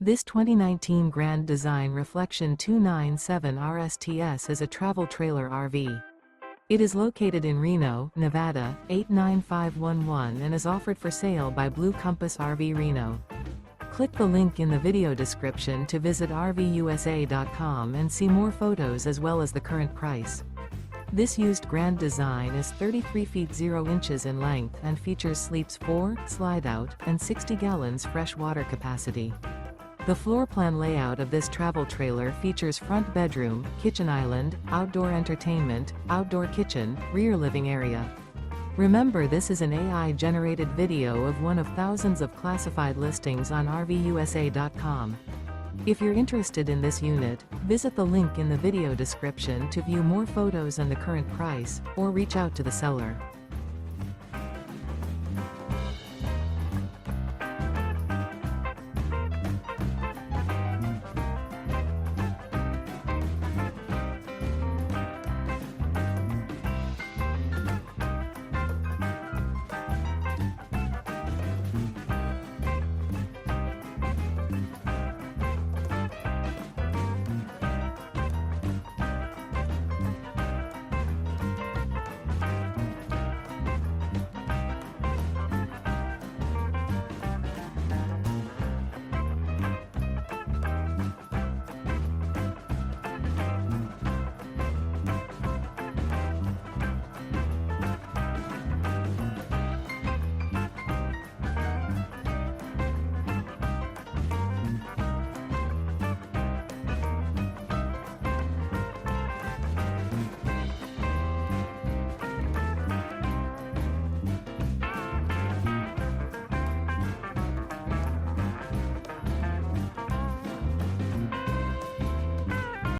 This 2019 Grand Design Reflection 297 RSTS is a travel trailer RV. It is located in Reno, Nevada, 89511 and is offered for sale by Blue Compass RV Reno. Click the link in the video description to visit RVUSA.com and see more photos as well as the current price. This used Grand Design is 33 feet 0 inches in length and features sleeps 4, slide-out, and 60 gallons fresh water capacity. The floor plan layout of this travel trailer features front bedroom, kitchen island, outdoor entertainment, outdoor kitchen, rear living area. Remember, this is an AI-generated video of one of thousands of classified listings on RVUSA.com. If you're interested in this unit, visit the link in the video description to view more photos and the current price, or reach out to the seller.